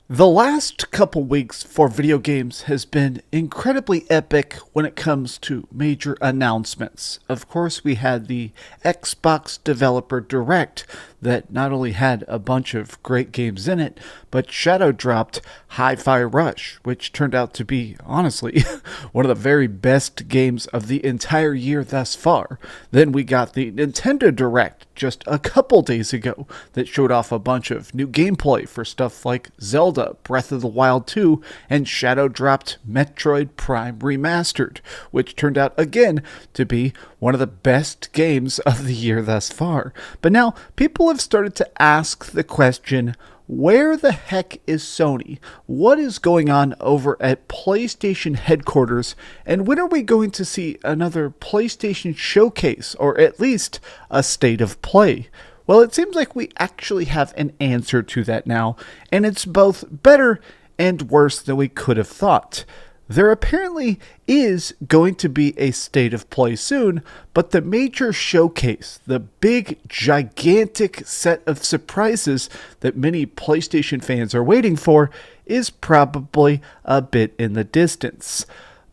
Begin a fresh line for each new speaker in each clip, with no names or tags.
The last couple weeks for video games has been incredibly epic when it comes to major announcements. Of course, we had the Xbox Developer Direct that not only had a bunch of great games in it, but shadow dropped Hi-Fi Rush, which turned out to be, honestly, one of the very best games of the entire year thus far. Then we got the Nintendo Direct just a couple days ago that showed off a bunch of new gameplay for stuff like Zelda, Breath of the Wild 2, and shadow dropped Metroid Prime Remastered, which turned out again to be one of the best games of the year thus far. But now people have started to ask the question, where the heck is Sony? What is going on over at PlayStation headquarters? And when are we going to see another PlayStation showcase, or at least a state of play? Well, it seems like we actually have an answer to that now, and it's both better and worse than we could have thought. There apparently is going to be a state of play soon, but the major showcase, the big, gigantic set of surprises that many PlayStation fans are waiting for, is probably a bit in the distance.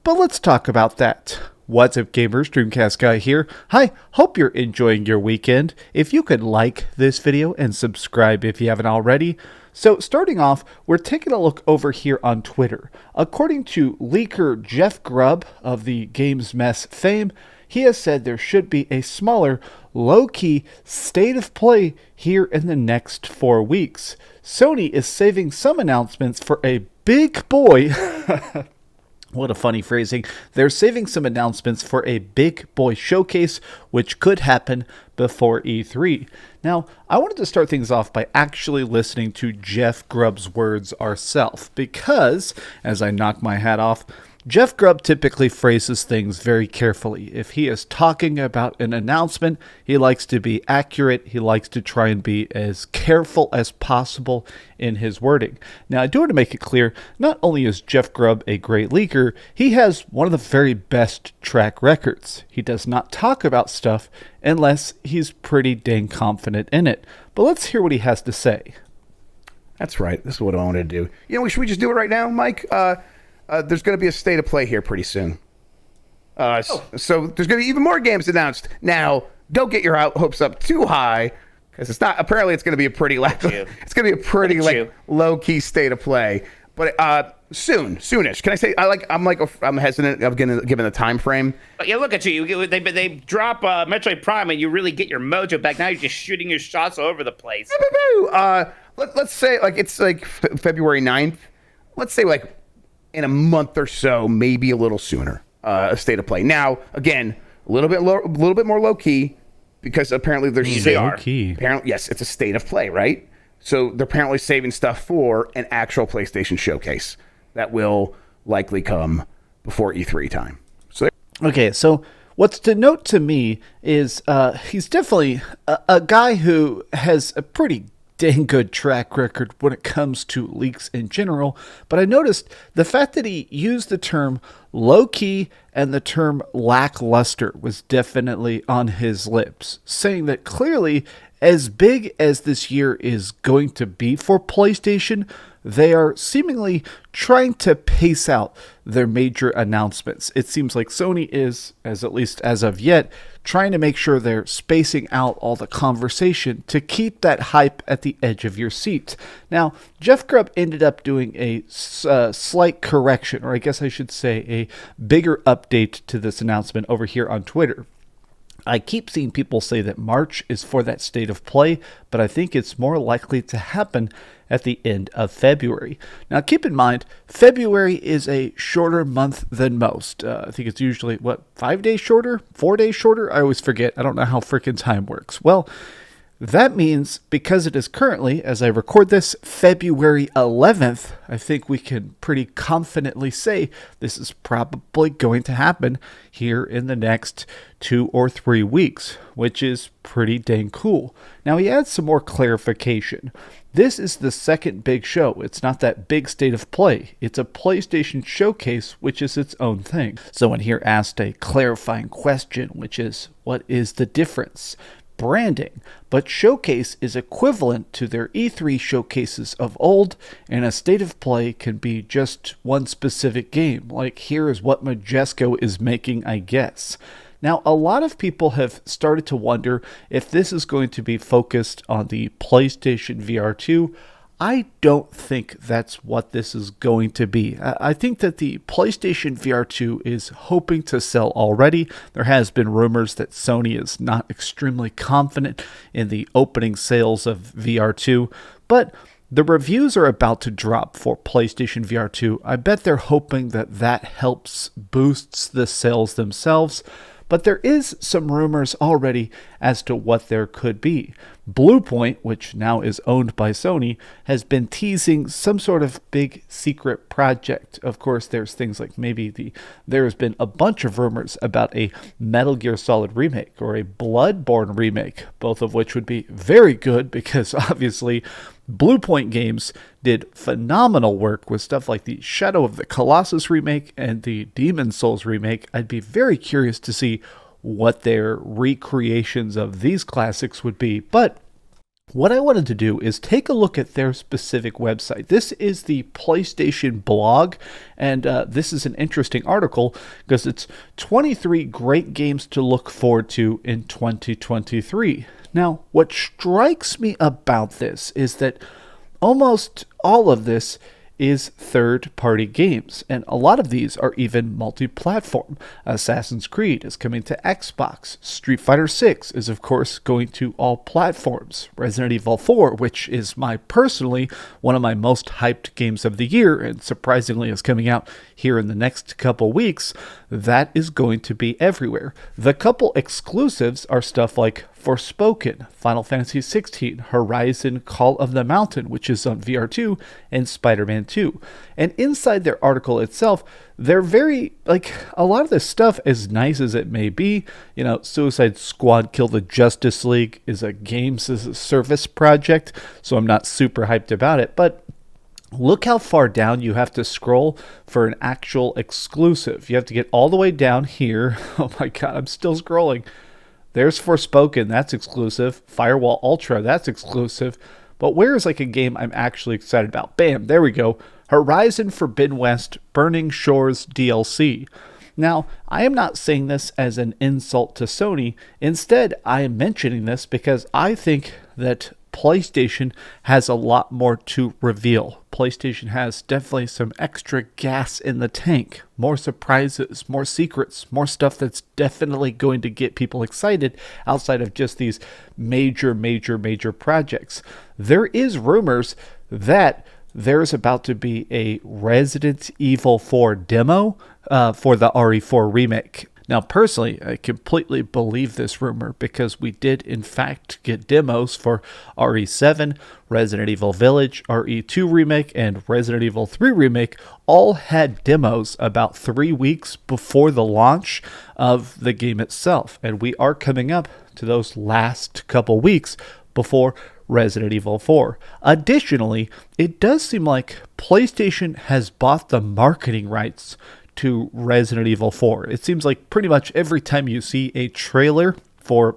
But let's talk about that. What's up, gamers? DreamcastGuy here. Hi, hope you're enjoying your weekend. If you could like this video and subscribe if you haven't already. So starting off, we're taking a look over here on Twitter. According to leaker Jeff Grubb of the Games Mess fame, he has said there should be a smaller, low-key state of play here in the next 4 weeks. Sony is saving some announcements for a big boy... What a funny phrasing. They're saving some announcements for a big boy showcase, which could happen before E3. Now, I wanted to start things off by actually listening to Jeff Grubb's words ourselves, because, as I knock my hat off, Jeff Grubb typically phrases things very carefully. If he is talking about an announcement, he likes to be accurate. He likes to try and be as careful as possible in his wording. Now, I do want to make it clear, not only is Jeff Grubb a great leaker, he has one of the very best track records. He does not talk about stuff unless he's pretty dang confident in it. But let's hear what he has to say.
That's right. This is what I wanted to do. Should we just do it right now, Mike? There's going to be a state of play here pretty soon. So there's going to be even more games announced. Now, don't get your hopes up too high, because it's not. Apparently, it's going to be a pretty it's going to be a pretty low key state of play. But soonish. Can I say? I'm hesitant of giving a time frame.
But yeah, look at you. They drop Metroid Prime, and you really get your mojo back. Now you're just shooting your shots all over the place.
Let's say it's February 9th. Let's say in a month or so, maybe a little sooner, a state of play. Now, again, a little bit more low key, because apparently there's
low key.
Apparently, yes, it's a state of play, right? So they're apparently saving stuff for an actual PlayStation showcase that will likely come before E3 time.
Okay, so what's to note to me is he's definitely a guy who has a pretty dang good track record when it comes to leaks in general, but I noticed the fact that he used the term low-key and the term lackluster was definitely on his lips, saying that clearly, as big as this year is going to be for PlayStation, they are seemingly trying to pace out their major announcements. It seems like Sony is, at least as of yet, trying to make sure they're spacing out all the conversation to keep that hype at the edge of your seat. Now, Jeff Grubb ended up doing a slight correction, or I guess I should say a bigger update to this announcement over here on Twitter. I keep seeing people say that March is for that state of play, but I think it's more likely to happen at the end of February. Now, keep in mind, February is a shorter month than most. I think it's usually, 5 days shorter? 4 days shorter? I always forget. I don't know how freaking time works. Well, that means, because it is currently, as I record this, February 11th, I think we can pretty confidently say this is probably going to happen here in the next 2 or 3 weeks, which is pretty dang cool. Now, he adds some more clarification. This is the second big show. It's not that big state of play. It's a PlayStation showcase, which is its own thing. Someone here asked a clarifying question, which is, what is the difference branding, but Showcase is equivalent to their E3 showcases of old, and a state of play can be just one specific game, like here is what Majesco is making, I guess. Now, a lot of people have started to wonder if this is going to be focused on the PlayStation VR 2. I don't think that's what this is going to be. I think that the PlayStation VR 2 is hoping to sell already. There has been rumors that Sony is not extremely confident in the opening sales of VR 2, but the reviews are about to drop for PlayStation VR 2. I bet they're hoping that that helps boosts the sales themselves. But there is some rumors already as to what there could be. Bluepoint, which now is owned by Sony, has been teasing some sort of big secret project. Of course, there's things like there has been a bunch of rumors about a Metal Gear Solid remake or a Bloodborne remake, both of which would be very good because obviously Bluepoint Games did phenomenal work with stuff like the Shadow of the Colossus remake and the Demon's Souls remake. I'd be very curious to see what their recreations of these classics would be. But what I wanted to do is take a look at their specific website. This is the PlayStation blog, and this is an interesting article because it's 23 great games to look forward to in 2023. Now, what strikes me about this is that almost all of this is third-party games, and a lot of these are even multi-platform. Assassin's Creed is coming to Xbox. Street Fighter 6 is, of course, going to all platforms. Resident Evil 4, which is personally one of my most hyped games of the year, and surprisingly is coming out here in the next couple weeks, that is going to be everywhere. The couple exclusives are stuff like Forspoken, Final Fantasy XVI, Horizon Call of the Mountain, which is on VR 2, and Spider-Man 2. And inside their article itself, they're very, a lot of this stuff, as nice as it may be, Suicide Squad Kill the Justice League is a games as a service project, so I'm not super hyped about it, but look how far down you have to scroll for an actual exclusive. You have to get all the way down here. Oh my god, I'm still scrolling. There's Forspoken, that's exclusive. Firewall Ultra, that's exclusive. But where is a game I'm actually excited about? Bam, there we go. Horizon Forbidden West Burning Shores DLC. Now, I am not saying this as an insult to Sony. Instead, I am mentioning this because I think that PlayStation has a lot more to reveal. PlayStation has definitely some extra gas in the tank, more surprises, more secrets, more stuff that's definitely going to get people excited outside of just these major projects. There is rumors that there's about to be a Resident Evil 4 demo for the RE4 remake. Now, personally, I completely believe this rumor because we did, in fact, get demos for RE7, Resident Evil Village, RE2 Remake, and Resident Evil 3 Remake all had demos about 3 weeks before the launch of the game itself. And we are coming up to those last couple weeks before Resident Evil 4. Additionally, it does seem like PlayStation has bought the marketing rights to Resident Evil 4. It seems like pretty much every time you see a trailer for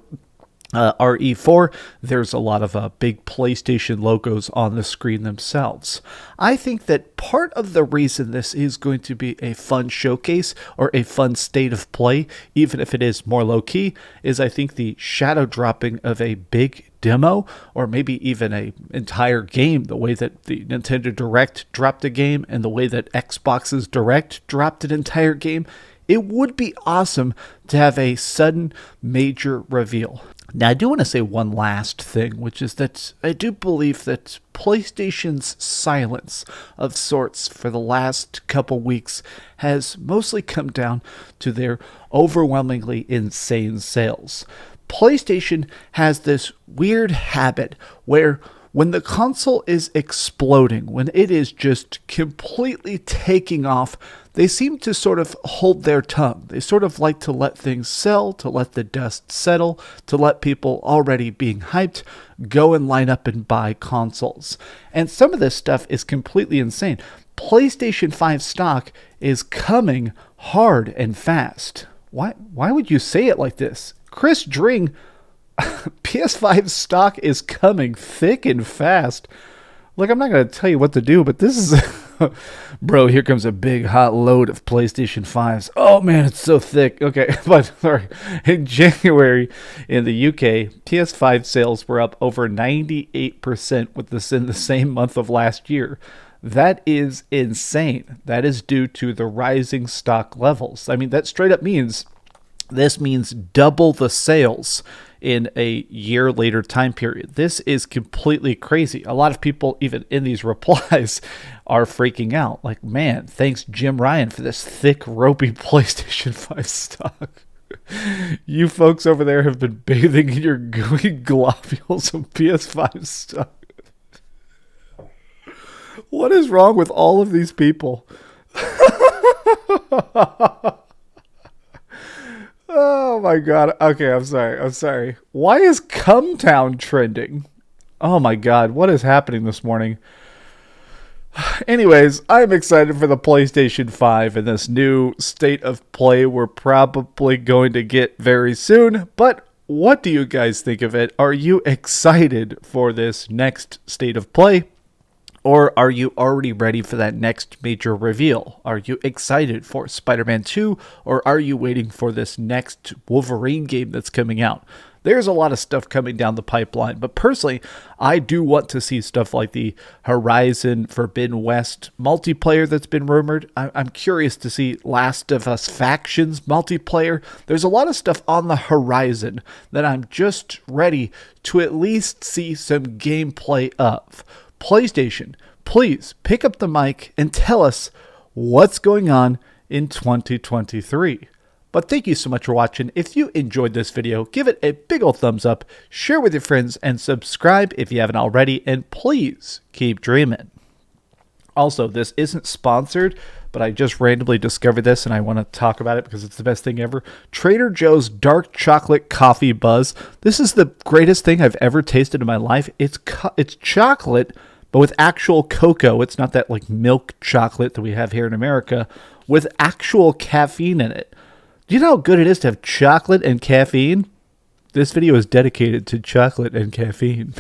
RE4, there's a lot of big PlayStation logos on the screen themselves. I think that part of the reason this is going to be a fun showcase or a fun state of play, even if it is more low-key, is I think the shadow dropping of a big demo or maybe even an entire game, the way that the Nintendo Direct dropped a game and the way that Xbox's Direct dropped an entire game, it would be awesome to have a sudden major reveal. Now, I do want to say one last thing, which is that I do believe that PlayStation's silence of sorts for the last couple weeks has mostly come down to their overwhelmingly insane sales. PlayStation has this weird habit where when the console is exploding, when it is just completely taking off, they seem to sort of hold their tongue. They sort of like to let things sell, to let the dust settle, to let people already being hyped go and line up and buy consoles. And some of this stuff is completely insane. PlayStation 5 stock is coming hard and fast. Why would you say it like this? Chris Dring PS5 stock is coming thick and fast. Look, I'm not going to tell you what to do, but this is... Bro, here comes a big hot load of PlayStation 5s. Oh, man, it's so thick. Okay, but sorry. In January, in the UK, PS5 sales were up over 98% with this in the same month of last year. That is insane. That is due to the rising stock levels. I mean, that straight up means... This means double the sales in a year later time period. This is completely crazy. A lot of people, even in these replies, are freaking out. Like, man, thanks Jim Ryan for this thick, ropey PlayStation 5 stock. You folks over there have been bathing in your gooey globules of PS5 stock. What is wrong with all of these people? Oh my god. Okay, I'm sorry. Why is Cumtown trending? Oh my god, what is happening this morning? Anyways, I'm excited for the PlayStation 5 and this new state of play we're probably going to get very soon. But what do you guys think of it? Are you excited for this next state of play? Or are you already ready for that next major reveal? Are you excited for Spider-Man 2? Or are you waiting for this next Wolverine game that's coming out? There's a lot of stuff coming down the pipeline. But personally, I do want to see stuff like the Horizon Forbidden West multiplayer that's been rumored. I'm curious to see Last of Us Factions multiplayer. There's a lot of stuff on the horizon that I'm just ready to at least see some gameplay of. PlayStation, please pick up the mic and tell us what's going on in 2023. But thank you so much for watching. If you enjoyed this video, give it a big old thumbs up, share with your friends, and subscribe if you haven't already. And please keep dreaming. Also, this isn't sponsored, but I just randomly discovered this and I want to talk about it because it's the best thing ever. Trader Joe's Dark Chocolate Coffee Buzz. This is the greatest thing I've ever tasted in my life. It's chocolate, but with actual cocoa. It's not that like milk chocolate that we have here in America, with actual caffeine in it. Do you know how good it is to have chocolate and caffeine? This video is dedicated to chocolate and caffeine.